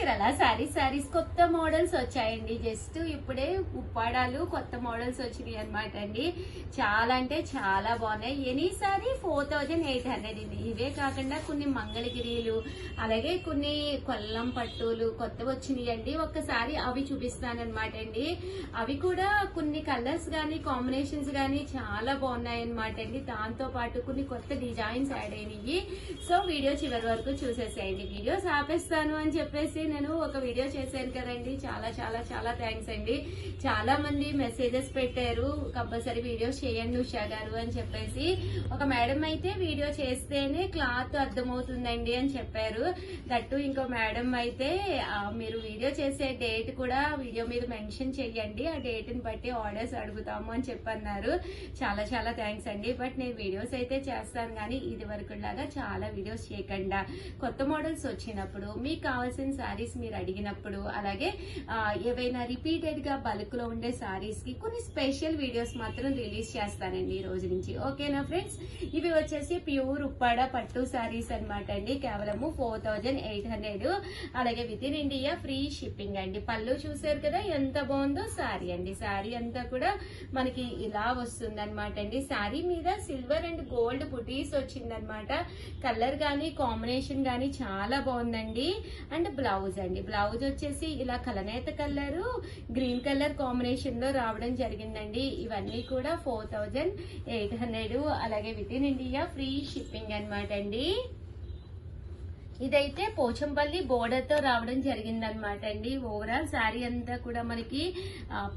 చీరల సారీస్ కొత్త మోడల్స్ వచ్చాయండి. జస్ట్ ఇప్పుడే ఉప్పాడాలు కొత్త మోడల్స్ వచ్చినాయి అనమాట అండి. చాలా అంటే చాలా బాగున్నాయి. ఎనీ సారీ 4800 ఇవే కాకుండా కొన్ని మంగళగిరిలు అలాగే కొన్ని కొల్లం పట్టులు కొత్తవి వచ్చినాయి అండి. ఒక్కసారి అవి చూపిస్తానమాట అండి. అవి కూడా కొన్ని కలర్స్ గానీ కాంబినేషన్స్ గానీ చాలా బాగున్నాయి అనమాట అండి. దాంతో పాటు కొన్ని కొత్త డిజైన్స్ యాడ్ అయినాయి. సో వీడియో చివరి వరకు చూసేసేయండి. వీడియోస్ ఆపేస్తాను అని చెప్పేసి నేను ఒక వీడియో చేశాను కదండి. చాలా చాలా చాలా థ్యాంక్స్ అండి. చాలా మంది మెసేజెస్ పెట్టారు, కంపల్సరీ వీడియోస్ చేయండి ఉషా గారు అని చెప్పేసి. ఒక మేడం అయితే వీడియో చేస్తేనే క్లాత్ అర్థమవుతుందండి అని చెప్పారు. దట్టు ఇంకో మేడం అయితే మీరు వీడియో చేసే డేట్ కూడా వీడియో మీద మెన్షన్ చెయ్యండి, ఆ డేట్ ని బట్టి ఆర్డర్స్ అడుగుతాము అని చెప్పన్నారు. చాలా చాలా థ్యాంక్స్ అండి. బట్ నేను వీడియోస్ అయితే చేస్తాను కానీ ఇది వరకు లాగా చాలా వీడియోస్ చేయకుండా కొత్త మోడల్స్ వచ్చినప్పుడు మీకు కావాల్సిన సారీస్ మీరు అడిగినప్పుడు అలాగే ఏవైనా రిపీటెడ్ గా బల్క్ లో ఉండే సారీస్ కి కొన్ని స్పెషల్ వీడియోస్ మాత్రం రిలీజ్ చేస్తానండి ఈ రోజు నుంచి. ఓకేనా ఫ్రెండ్స్? ఇవి వచ్చేసి ప్యూర్ ఉప్పాడ పట్టు సారీస్ అనమాట అండి. కేవలము 4800 అలాగే with in India free shipping అండి. పళ్ళు చూసారు కదా ఎంత బాగుందో. సారీ అండి, సారీ అంతా కూడా మనకి ఇలా వస్తుంది అనమాట అండి. సారీ మీద సిల్వర్ అండ్ గోల్డ్ బుటీస్ వచ్చిందనమాట. కలర్ గానీ కాంబినేషన్ గానీ చాలా బాగుందండి. అండ్ బ్లౌజ్ అండి, బ్లౌజ్ వచ్చేసి ఇలా కలనేత కలర్ గ్రీన్ కలర్ కాంబినేషన్ లో రావడం జరిగిందండి. ఇవన్నీ కూడా 4800 అలాగే with in India free shipping అనమాట అండి. ఇదైతే పోచంపల్లి బోర్డర్ తో రావడం జరిగిందనమాట అండి. ఓవరాల్ శారీ అంతా కూడా మనకి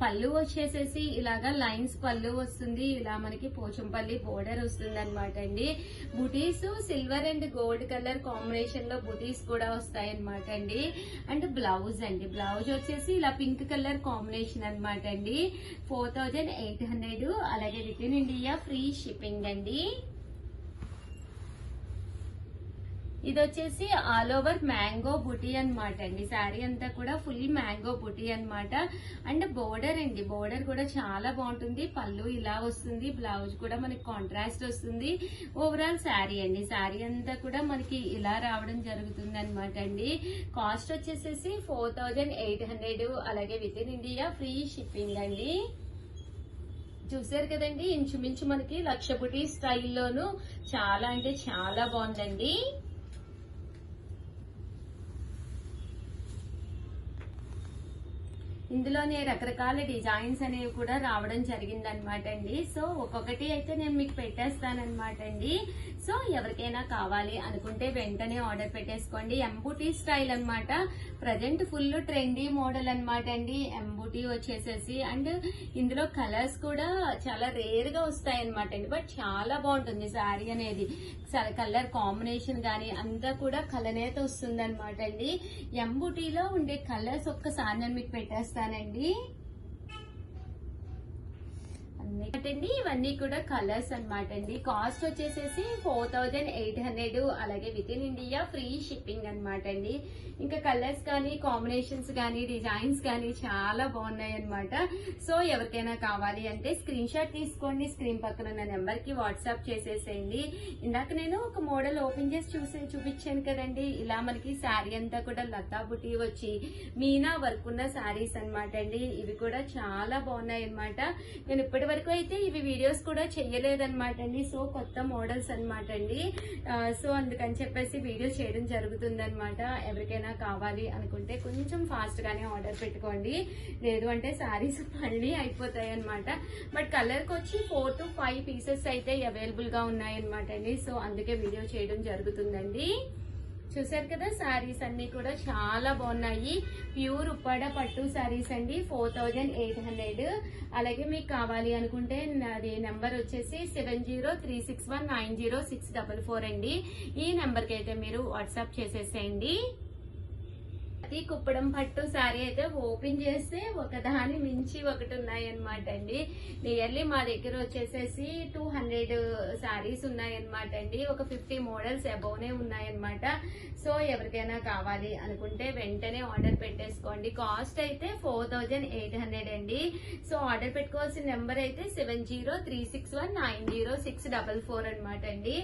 పళ్ళు వచ్చేసేసి ఇలాగా లైన్స్ పళ్ళు వస్తుంది. ఇలా మనకి పోచంపల్లి బోర్డర్ వస్తుంది అనమాట అండి. బుటీస్ silver and gold colour combination లో బుటీస్ కూడా వస్తాయి అనమాట అండి. అండ్ బ్లౌజ్ అండి, బ్లౌజ్ వచ్చేసి ఇలా పింక్ కలర్ కాంబినేషన్ అనమాట అండి. 4800 అలాగే with in India free shipping అండి. ఇది వచ్చేసి ఆల్ ఓవర్ మ్యాంగో బుటీ అనమాట అండి. శారీ అంతా కూడా ఫుల్ మ్యాంగో బుటీ అనమాట. అండ్ బోర్డర్ అండి, బోర్డర్ కూడా చాలా బాగుంటుంది. పళ్ళు ఇలా వస్తుంది, బ్లౌజ్ కూడా మనకి కాంట్రాస్ట్ వస్తుంది. ఓవరాల్ శారీ అండి, శారీ అంతా కూడా మనకి ఇలా రావడం జరుగుతుంది అనమాట అండి. కాస్ట్ వచ్చేసేసి 4800 అలాగే with in India free shipping అండి. చూసారు కదండి, ఇంచుమించు మనకి లక్ష బుటీ స్టైల్లోను చాలా అంటే చాలా బాగుందండి. ఇందులోనే రకరకాల డిజైన్స్ అనేవి కూడా రావడం జరిగింది అనమాట అండి. సో ఒక్కొక్కటి అయితే నేను మీకు పెట్టేస్తానమాట అండి. సో ఎవరికైనా కావాలి అనుకుంటే వెంటనే ఆర్డర్ పెట్టేసుకోండి. ఎంబూటీ స్టైల్ అనమాట. ప్రజెంట్ ఫుల్ ట్రెండీ మోడల్ అనమాట అండి ఎంబూటీ వచ్చేసేసి. అండ్ ఇందులో కలర్స్ కూడా చాలా రేర్ గా వస్తాయి అనమాట అండి. బట్ చాలా బాగుంటుంది శారీ అనేది. కలర్ కాంబినేషన్ గానీ అంతా కూడా కలనేత వస్తుంది అనమాట అండి. ఎంబూటీలో ఉండే కలర్స్ ఒక్కసారి నేను మీకు పెట్టేస్తానండి. అండి ఇవన్నీ కూడా కలర్స్ అనమాట అండి. కాస్ట్ వచ్చేసేసి 4800 అలాగే with in India free shipping అనమాట అండి. ఇంకా కలర్స్ కానీ కాంబినేషన్స్ కానీ డిజైన్స్ కానీ చాలా బాగున్నాయి అనమాట. సో ఎవరికైనా కావాలి అంటే స్క్రీన్ షాట్ తీసుకోండి, స్క్రీన్ పక్కన ఉన్న నెంబర్ కి వాట్సాప్ చేసేసేయండి. ఇందాక నేను ఒక మోడల్ ఓపెన్ చేసి చూపించాను కదండి. ఇలా మనకి శారీ అంతా కూడా లతా బుటీ వచ్చి మీనా వర్క్ ఉన్న శారీస్ అనమాట అండి. ఇవి కూడా చాలా బాగున్నాయి అనమాట. నేను ఇప్పటి వరకు అయితే ఇవి వీడియోస్ కూడా చెయ్యలేదన్నమాట అండి. సో కొత్త మోడల్స్ అనమాట అండి. సో అందుకని చెప్పేసి వీడియో చేయడం జరుగుతుంది అనమాట. ఎవరికైనా కావాలి అనుకుంటే కొంచెం ఫాస్ట్ గానే ఆర్డర్ పెట్టుకోండి, లేదు అంటే శారీస్ మళ్ళీ అయిపోతాయి అనమాట. బట్ కలర్ కి వచ్చి 4 to 5 పీసెస్ అయితే అవైలబుల్ గా ఉన్నాయన్నమాట అండి. సో అందుకే వీడియో చేయడం జరుగుతుందండి. చూసారు కదా, శారీస్ అన్ని కూడా చాలా బాగున్నాయి. ప్యూర్ ఉప్పాడ పట్టు శారీస్ అండి. 4800 అలాగే మీకు కావాలి అనుకుంటే నాది నెంబర్ వచ్చేసి 7036190644 అండి. ఈ నెంబర్ కి అయితే మీరు వాట్సాప్ చేసేసేయండి. కుప్పడం పట్టు శారీ అయితే ఓపెన్ చేస్తే ఒకదాని మించి ఒకటి ఉన్నాయన్నమాట అండి. నియర్లీ మా దగ్గర వచ్చేసేసి 200 శారీస్ ఉన్నాయన్నమాట అండి. ఒక 50 మోడల్స్ అబౌవ్నే ఉన్నాయన్నమాట. సో ఎవరికైనా కావాలి అనుకుంటే వెంటనే ఆర్డర్ పెట్టేసుకోండి. కాస్ట్ అయితే 4800 అండి. సో ఆర్డర్ పెట్టుకోవాల్సిన నెంబర్ అయితే 7036190644 అనమాట అండి.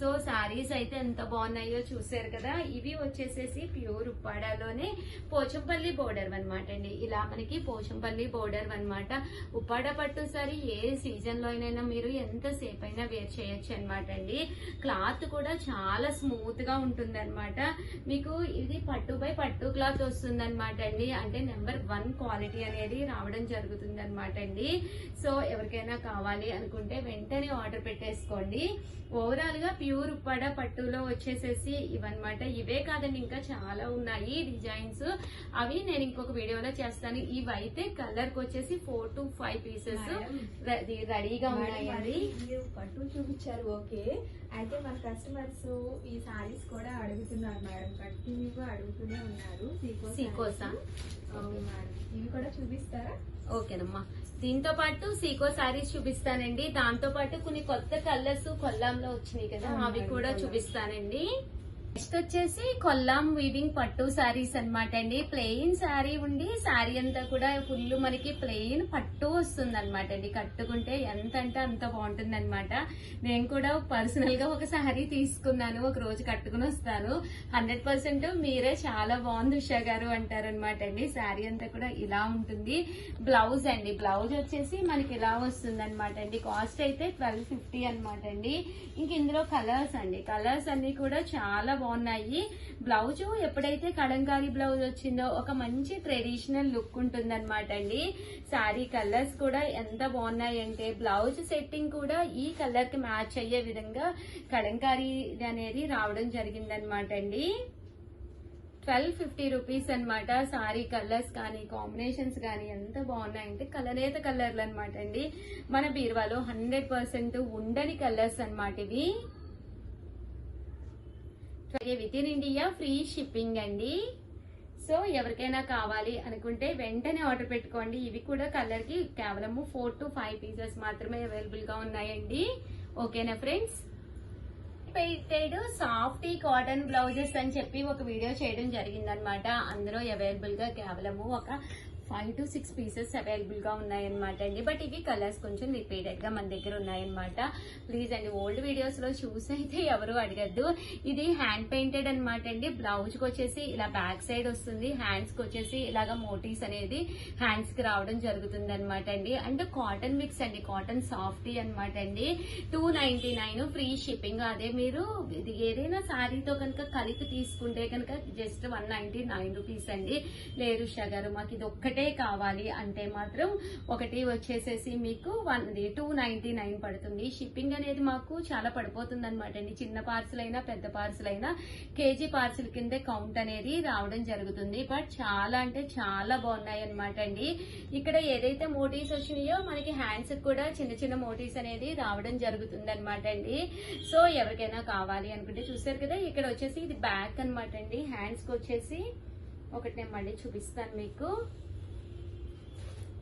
సో శారీస్ అయితే ఎంత బాగున్నాయో చూసారు కదా. ఇవి వచ్చేసేసి ప్యూర్ ఉప్పాడ ఉప్పాడలోనే పోచంపల్లి బోర్డర్ అనమాట అండి. ఇలా మనకి పోచంపల్లి బోర్డర్ అనమాట. ఉప్పాడ పట్టు సారీ ఏ సీజన్ లో అయినా మీరు ఎంత సేపు అయినా వేర్ చేయొచ్చు అనమాట అండి. క్లాత్ కూడా చాలా స్మూత్ గా ఉంటుంది అనమాట. మీకు ఇది పట్టు బై పట్టు క్లాత్ వస్తుంది అనమాట అండి. అంటే నెంబర్ 1 క్వాలిటీ అనేది రావడం జరుగుతుంది అనమాట అండి. సో ఎవరికైనా కావాలి అనుకుంటే వెంటనే ఆర్డర్ పెట్టేసుకోండి. ఓవరాల్ గా ప్యూర్ ఉప్పాడ పట్టులో వచ్చేసేసి ఇవన్నమాట. ఇవే కాదండి, ఇంకా చాలా ఉన్నాయి డిజైన్స్. అవి నేను ఇంకొక వీడియోలో చేస్తాను. ఇవైతే కలర్ కి వచ్చేసి 4 to 5 పీసెస్ రెడీగా ఉన్నాయండి. పట్టు చూపించారు, ఓకే. అయితే మన కస్టమర్స్ ఈ సారీస్ కూడా అడుగుతున్నారు మేడం, కంటిన్యూగా అడుగుతూనే ఉన్నారు. సీకోసా? అవును మేడం, ఇవి కూడా చూపిస్తారా? ఓకేనమ్మా. దీంతో పాటు సీకో సారీస్ చూపిస్తానండి. దాంతో పాటు కొన్ని కొత్త కలర్స్ కొల్లాంలో వచ్చినాయి కదా, అవి కూడా చూపిస్తానండి. నెక్స్ట్ వచ్చేసి కొల్లాం వీవింగ్ పట్టు సారీస్ అనమాట అండి. ప్లెయిన్ శారీ ఉండి శారీ అంతా కూడా ఫుల్ మనకి ప్లెయిన్ పట్టు వస్తుంది అనమాట అండి. కట్టుకుంటే ఎంత అంటే అంత బాగుంటుంది అనమాట. నేను కూడా పర్సనల్ గా ఒక శారీ తీసుకున్నాను, ఒక రోజు కట్టుకుని వస్తాను. 100% మీరే చాలా బాగుంది ఉషా గారు అంటారనమాట అండి. శారీ అంతా కూడా ఇలా ఉంటుంది. బ్లౌజ్ అండి, బ్లౌజ్ వచ్చేసి మనకి ఇలా వస్తుంది అనమాట అండి. కాస్ట్ అయితే 1250 అనమాట అండి. ఇంక ఇందులో కలర్స్ అండి, కలర్స్ అన్ని కూడా చాలా బాగున్నాయి. బ్లౌజ్ ఎప్పుడైతే కలంకారీ బ్లౌజ్ వచ్చిందో ఒక మంచి ట్రెడిషనల్ లుక్ ఉంటుంది అనమాట అండి. శారీ కలర్స్ కూడా ఎంత బాగున్నాయి అంటే బ్లౌజ్ సెట్టింగ్ కూడా ఈ కలర్ కి మ్యాచ్ అయ్యే విధంగా కలంకారీ అనేది రావడం జరిగిందనమాట అండి. 1250 రూపీస్ అనమాట. సారీ కలర్స్ కానీ కాంబినేషన్స్ కానీ ఎంత బాగున్నాయంటే కలనేత కలర్లు అనమాట అండి. మన బీరువాలో 100% ఉండని కలర్స్ అనమాట ఇవి. With in India free shipping అండి. సో ఎవరికైనా కావాలి అనుకుంటే వెంటనే ఆర్డర్ పెట్టుకోండి. ఇవి కూడా కలర్ కి కేవలము 4 to 5 పీసెస్ మాత్రమే అవైలబుల్ గా ఉన్నాయండి. ఓకేనా ఫ్రెండ్స్? పెయిటెడ్ సాఫ్ట్ కాటన్ బ్లౌజెస్ అని చెప్పి ఒక వీడియో చేయడం జరిగిందనమాట. అందులో అవైలబుల్ గా కేవలము ఒక 5 to 6 పీసెస్ అవైలబుల్ గా ఉన్నాయన్నమాట అండి. బట్ ఇవి కలర్స్ కొంచెం రిపీటెడ్ గా మన దగ్గర ఉన్నాయన్నమాట. ప్లీజ్ అండి, ఓల్డ్ వీడియోస్ లో చూసి అయితే ఎవరు అడగద్దు. ఇది హ్యాండ్ పెయింటెడ్ అనమాట అండి. బ్లౌజ్ కి వచ్చేసి ఇలా బ్యాక్ సైడ్ వస్తుంది, హ్యాండ్స్ కి వచ్చేసి ఇలాగా మోటీస్ అనేది హ్యాండ్స్ కి రావడం జరుగుతుంది అనమాట అండి. అండ్ కాటన్ మిక్స్ అండి, కాటన్ సాఫ్టీ అనమాట అండి. 299 ఫ్రీ షిప్పింగ్. అదే మీరు ఇది ఏదైనా శారీతో కనుక కలిపి తీసుకుంటే కనుక జస్ట్ 199 రూపీస్ అండి. లేదు ఉషా గారు మాకు ఇది ఒక్కటే కావాలి అంటే మాత్రం ఒకటి వచ్చేసేసి మీకు 299 పడుతుంది. షిప్పింగ్ అనేది మాకు చాలా పడిపోతుంది అనమాట అండి. చిన్న పార్సల్ అయినా పెద్ద పార్సల్ అయినా కేజీ పార్సల్ కింద కౌంట్ అనేది రావడం జరుగుతుంది. బట్ చాలా అంటే చాలా బాగున్నాయి అనమాట అండి. ఇక్కడ ఏదైతే మోటీస్ వచ్చినాయో మనకి హ్యాండ్స్ కూడా చిన్న చిన్న మోటీస్ అనేది రావడం జరుగుతుంది అనమాట అండి. సో ఎవరికైనా కావాలి అనుకుంటే చూసారు కదా, ఇక్కడ వచ్చేసి ఇది బ్యాక్ అనమాట అండి. హ్యాండ్స్ కి వచ్చేసి ఒకటి నేను మళ్ళీ చూపిస్తాను మీకు.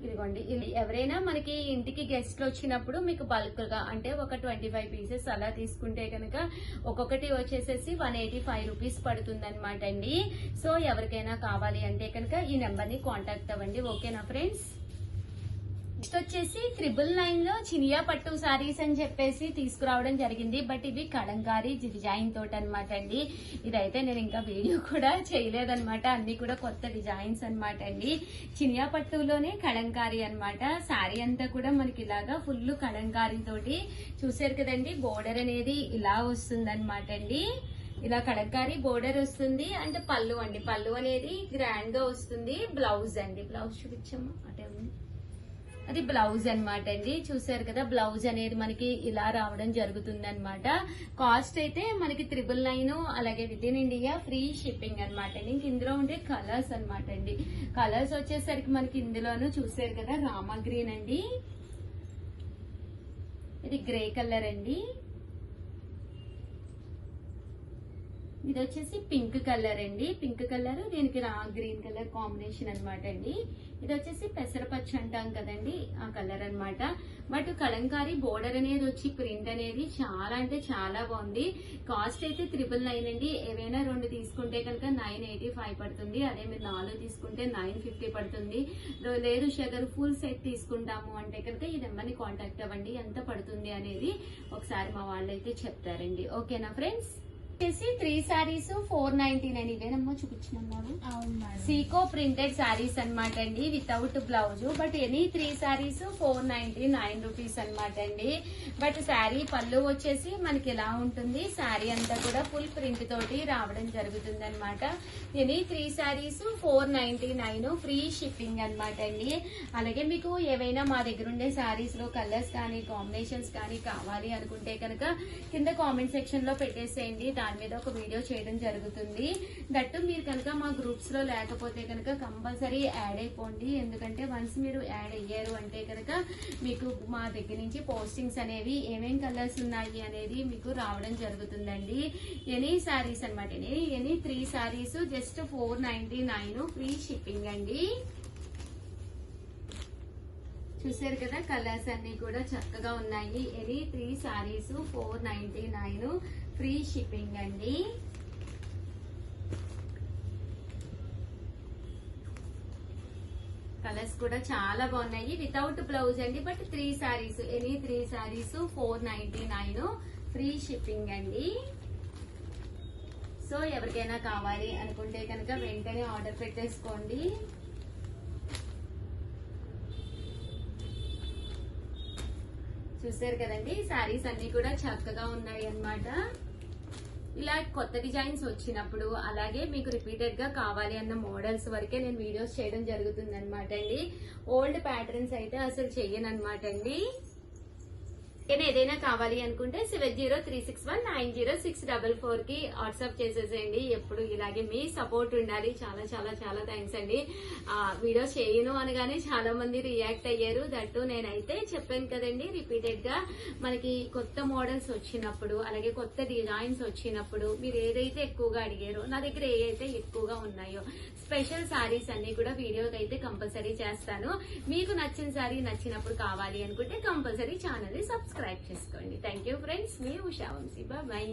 ఇదిగోండి, ఎవరైనా మనకి ఇంటికి గెస్ట్లు వచ్చినప్పుడు మీకు బల్క్ గా అంటే ఒక 25 పీసెస్ అలా తీసుకుంటే కనుక ఒక్కొక్కటి వచ్చేసేసి 185 రూపీస్ పడుతుంది అనమాట అండి. సో ఎవరికైనా కావాలి అంటే కనుక ఈ నెంబర్ ని కాంటాక్ట్ అవ్వండి. ఓకేనా ఫ్రెండ్స్? నెక్స్ట్ వచ్చేసి 999 లో చినియా పట్టు సారీస్ అని చెప్పేసి తీసుకురావడం జరిగింది. బట్ ఇవి కలంకారీ డిజైన్ తోటి అనమాట అండి. ఇదైతే నేను ఇంకా వీడియో కూడా చేయలేదన్నమాట. అన్ని కూడా కొత్త డిజైన్స్ అనమాట అండి. చినియా పట్టులోనే కలంకారీ అనమాట. శారీ అంతా కూడా మనకి ఇలాగా ఫుల్ కలంకారీ తోటి చూసారు కదండి. బోర్డర్ అనేది ఇలా వస్తుంది అనమాట అండి. ఇలా కలంకారీ బోర్డర్ వస్తుంది. అంటే పళ్ళు అండి, పళ్ళు అనేది గ్రాండ్ గా వస్తుంది. బ్లౌజ్ అండి, బ్లౌజ్ చూపించమ్మా. అటే ఉంది, అది బ్లౌజ్ అనమాట అండి. చూసారు కదా, బ్లౌజ్ అనేది మనకి ఇలా రావడం జరుగుతుంది అనమాట. కాస్ట్ అయితే మనకి 999, అలాగే with in India free shipping అనమాట అండి. ఇంక ఇందులో ఉండే కలర్స్ అనమాట అండి. కలర్స్ వచ్చేసరికి మనకి ఇందులోనూ చూసారు కదా, రామా గ్రీన్ అండి, ఇది గ్రే కలర్ అండి, ఇది వచ్చేసి పింక్ కలర్ అండి. పింక్ కలర్ దీనికి గ్రీన్ కలర్ కాంబినేషన్ అనమాట అండి. ఇది వచ్చేసి పెసరపచ్చ అంటాం కదండి, ఆ కలర్ అనమాట. బట్ కలంకారీ బోర్డర్ అనేది వచ్చి ప్రింట్ అనేది చాలా అంటే చాలా బాగుంది. కాస్ట్ అయితే 999 అండి. ఏవైనా 2 తీసుకుంటే కనుక 985 పడుతుంది. అదే మీరు 4 తీసుకుంటే 950 పడుతుంది. లేదు షుగర్ ఫుల్ సెట్ తీసుకుంటాము అంటే కనుక ఈ నెంబర్ని కాంటాక్ట్ అవ్వండి. ఎంత పడుతుంది అనేది ఒకసారి మా వాళ్ళు అయితే చెప్తారండి. ఓకేనా ఫ్రెండ్స్? వచ్చేసి 3 సారీస్ 499 ఇవేనమ్మా చూపించినన్నాను. అవును మేడం. సీకో ప్రింటెడ్ సారీస్ అన్నమాట అండి, without blouse. But any 3 saris 499 rupees అన్నమాట అండి. బట్ శారీ పళ్ళు వచ్చేసి మనకి ఎలా ఉంటుంది, శారీ అంతా కూడా ఫుల్ ప్రింట్ తోటి రావడం జరుగుతుంది అనమాట. ఎనీ 3 సారీస్ 499 ఫ్రీ షిప్పింగ్ అన్నమాట అండి. అలాగే మీకు ఏవైనా మా దగ్గర ఉండే సారీస్ లో కలర్స్ కానీ కాంబినేషన్స్ కానీ కావాలి అనుకుంటే కనుక కింద కామెంట్ సెక్షన్ లో పెట్టేసేయండి, దాని మీద ఒక వీడియో చేయడం జరుగుతుంది. దట్టు మీరు కనుక మా గ్రూప్స్ లో లేకపోతే కనుక కంపల్సరీ యాడ్ అయిపోండి. ఎందుకంటే వన్స్ మీరు యాడ్ అయ్యారు అంటే కనుక మీకు మా దగ్గర నుంచి పోస్టింగ్స్ అనేవి ఏమేం కలర్స్ ఉన్నాయి అనేది మీకు రావడం జరుగుతుందండి. ఎనీ సారీస్ అనమాట, any 3 saris just 499 free shipping అండి. చూసారు కదా, కలర్స్ అన్ని కూడా చక్కగా ఉన్నాయి. ఎనీ 3 సారీస్ 499 ఫ్రీ షిప్పింగ్ అండి. కలర్స్ కూడా చాలా బాగున్నాయి, వితౌట్ బ్లౌజ్ అండి. But 3 saris, any 3 saris 499 free shipping అండి. సో ఎవరికైనా కావాలి అనుకుంటే కనుక వెంటనే ఆర్డర్ పెట్టేసుకోండి. చూసారు కదండి, శారీస్ అన్ని కూడా చక్కగా ఉన్నాయి అన్నమాట. ఇలా కొత్త డిజైన్స్ వచ్చినప్పుడు అలాగే మీకు రిపీటెడ్ గా కావాలి అన్న మోడల్స్ వరకే నేను వీడియోస్ చేయడం జరుగుతుంది అనమాట అండి. ఓల్డ్ ప్యాటర్న్స్ అయితే అసలు చెయ్యను అనమాట అండి. ఏదైనా కావాలి అనుకుంటే 7036190644 కి వాట్సాప్ చేసేసేయండి. ఎప్పుడు ఇలాగే మీ సపోర్ట్ ఉండాలి. చాలా చాలా చాలా థ్యాంక్స్ అండి. వీడియోస్ చేయను అనగానే చాలా మంది రియాక్ట్ అయ్యారు. దట్టు నేనైతే చెప్పాను కదండి, రిపీటెడ్ గా మనకి కొత్త మోడల్స్ వచ్చినప్పుడు అలాగే కొత్త డిజైన్స్ వచ్చినప్పుడు మీరు ఏదైతే ఎక్కువగా అడిగారో, నా దగ్గర ఏదైతే ఎక్కువగా ఉన్నాయో స్పెషల్ సారీస్ అన్ని కూడా వీడియోకి అయితే కంపల్సరీ చేస్తాను. మీకు నచ్చిన సారీ నచ్చినప్పుడు కావాలి అనుకుంటే కంపల్సరీ ఛానల్ ని సబ్స్క్రైబ్ చేసుకోండి. థ్యాంక్ యూ ఫ్రెండ్స్, మీ ఉషా వంశీ. బాయ్.